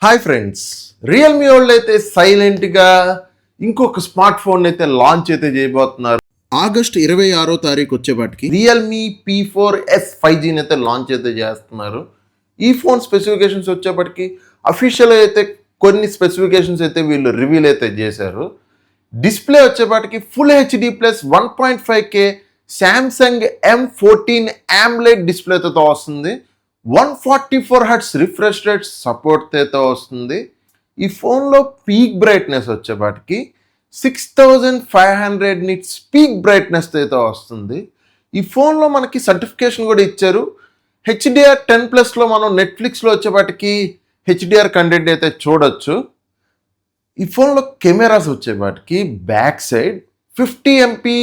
Hi friends, Realme వాళ్ళు అయితే సైలెంట్గా ఇంకొక స్మార్ట్ ఫోన్ అయితే లాంచ్ అయితే చేయబోతున్నారు. ఆగస్ట్ 26 వచ్చేపాటికి రియల్మీ P4S 5Gని అయితే లాంచ్ అయితే చేస్తున్నారు. ఈ ఫోన్ స్పెసిఫికేషన్స్ వచ్చేప్పటికి అఫీషియల్ అయితే కొన్ని స్పెసిఫికేషన్స్ అయితే వీళ్ళు రివీల్ అయితే చేశారు. డిస్ప్లే వచ్చేపాటికి full HD plus 1.5K Samsung M14 AMOLED డిస్ప్లేతో వస్తుంది. 144 Hz రిఫ్రెష్ రేట్ సపోర్ట్ అయితే వస్తుంది. ఈ ఫోన్లో పీక్ బ్రైట్నెస్ వచ్చేపాటికి 6500 నిట్స్ పీక్ బ్రైట్నెస్ అయితే వస్తుంది. ఈ ఫోన్లో మనకి సర్టిఫికేషన్ కూడా ఇచ్చారు. HDR 10+లో మనం నెట్ఫ్లిక్స్లో వచ్చేపాటికి HDR కంటెంట్ అయితే చూడొచ్చు. ఈ ఫోన్లో కెమెరాస్ వచ్చేపాటికి back side 50 MP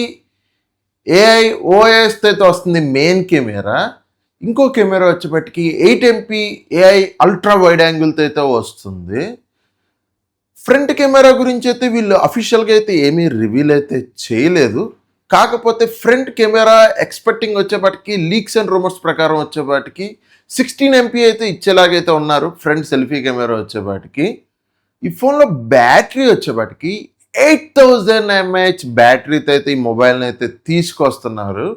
AI OIS అయితే వస్తుంది మెయిన్ కెమెరా. ఇంకో కెమెరా వచ్చేప్పటికి 8 MP AI అల్ట్రా వైడ్ యాంగిల్తో అయితే వస్తుంది. ఫ్రంట్ కెమెరా గురించి అయితే వీళ్ళు అఫీషియల్గా అయితే ఏమీ రివీల్ అయితే చేయలేదు. కాకపోతే ఫ్రంట్ కెమెరా ఎక్స్పెక్టింగ్ వచ్చేపాటికి లీక్స్ అండ్ రూమర్స్ ప్రకారం వచ్చేపాటికి 16 MP అయితే ఇచ్చేలాగైతే ఉన్నారు ఫ్రంట్ సెల్ఫీ కెమెరా వచ్చేపాటికి. ఈ ఫోన్లో బ్యాటరీ వచ్చేపాటికి 8000 mAh బ్యాటరీతో అయితే ఈ మొబైల్ని అయితే తీసుకొస్తున్నారు.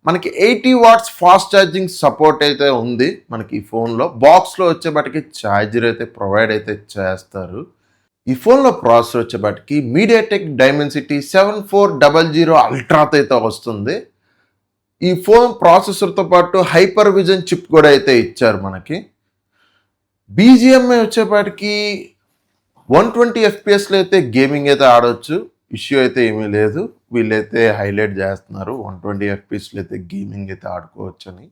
మనకి 80 watts ఫాస్ట్ ఛార్జింగ్ సపోర్ట్ అయితే ఉంది. మనకి ఈ ఫోన్లో బాక్స్లో వచ్చేపాటికి ఛార్జర్ అయితే ప్రొవైడ్ అయితే చేస్తారు. ఈ ఫోన్లో ప్రాసెసర్ వచ్చేపాటికి మీడియాటెక్ డైమెన్సిటీ 7400 అల్ట్రాతో అయితే వస్తుంది. ఈ ఫోన్ ప్రాసెసర్తో పాటు హైపర్ విజన్ చిప్ కూడా అయితే ఇచ్చారు మనకి. BGMI వచ్చేపాటికి 120 FPSలో అయితే గేమింగ్ అయితే ఆడవచ్చు. ఇష్యూ అయితే ఏమీ లేదు. వీళ్ళైతే హైలైట్ చేస్తున్నారు 120 FPSలో అయితే గేమింగ్ అయితే ఆడుకోవచ్చు అని.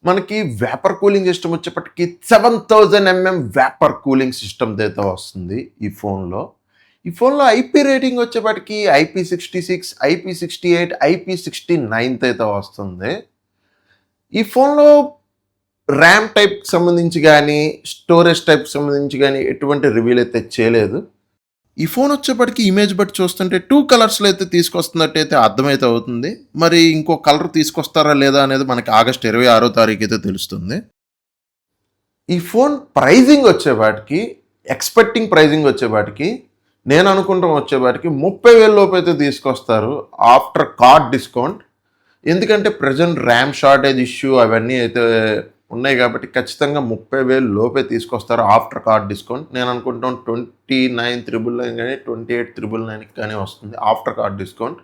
మనకి వేపర్ కూలింగ్ సిస్టమ్ వచ్చేప్పటికి 7000 mm వేపర్ కూలింగ్ సిస్టమ్ అయితే వస్తుంది ఈ ఫోన్లో. ఈ ఫోన్లో IP రేటింగ్ వచ్చేప్పటికి IP66, IP68, IP69 అయితే వస్తుంది. ఈ ఫోన్లో ర్యామ్ టైప్కి సంబంధించి కానీ స్టోరేజ్ టైప్కి సంబంధించి కానీ ఎటువంటి రివీల్ అయితే చేయలేదు. ఈ ఫోన్ వచ్చేప్పటికి ఇమేజ్ బట్టి చూస్తుంటే 2 కలర్స్లో అయితే తీసుకొస్తున్నట్టయితే అర్థమైతే అవుతుంది. మరి ఇంకో కలర్ తీసుకొస్తారా లేదా అనేది మనకి ఆగస్ట్ 26 అయితే తెలుస్తుంది. ఈ ఫోన్ ప్రైజింగ్ వచ్చేపాటికి ఎక్స్పెక్టింగ్ ప్రైజింగ్ వచ్చేపాటికి నేను అనుకుంటాం వచ్చేపాటికి 30,000 లోపు అయితే తీసుకొస్తారు ఆఫ్టర్ కార్డ్ డిస్కౌంట్. ఎందుకంటే ప్రజెంట్ ర్యామ్ షార్టేజ్ ఇష్యూ అవన్నీ అయితే ఉన్నాయి కాబట్టి ఖచ్చితంగా 30,000 లోపే తీసుకొస్తారు ఆఫ్టర్ కార్డ్ డిస్కౌంట్. నేను అనుకుంటాం 29,999 కానీ 28,999 కానీ వస్తుంది ఆఫ్టర్ కార్డ్ డిస్కౌంట్.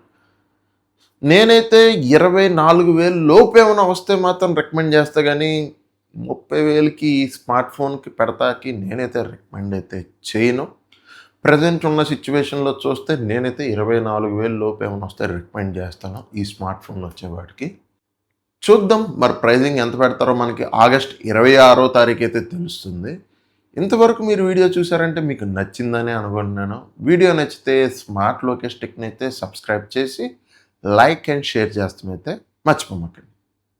నేనైతే 24,000 లోపు ఏమైనా వస్తే మాత్రం రికమెండ్ చేస్తా, కానీ 30,000కి ఈ స్మార్ట్ ఫోన్కి పెడతాకి నేనైతే రికమెండ్ అయితే చేయను. ప్రజెంట్ ఉన్న సిచ్యువేషన్లో చూస్తే నేనైతే 24,000 లోపు ఏమైనా వస్తే రికమెండ్ చేస్తాను ఈ స్మార్ట్ ఫోన్ వచ్చేవాడికి. చూద్దాం మరి ప్రైజింగ్ ఎంత పెడతారో మనకి ఆగస్ట్ 26 అయితే తెలుస్తుంది. ఇంతవరకు మీరు వీడియో చూసారంటే మీకు నచ్చిందని అనుకుంటున్నాను. వీడియో నచ్చితే స్మార్ట్ లోకేష్ టెక్ని అయితే సబ్స్క్రైబ్ చేసి లైక్ అండ్ షేర్ చేస్తామైతే మర్చిపోమాకండి.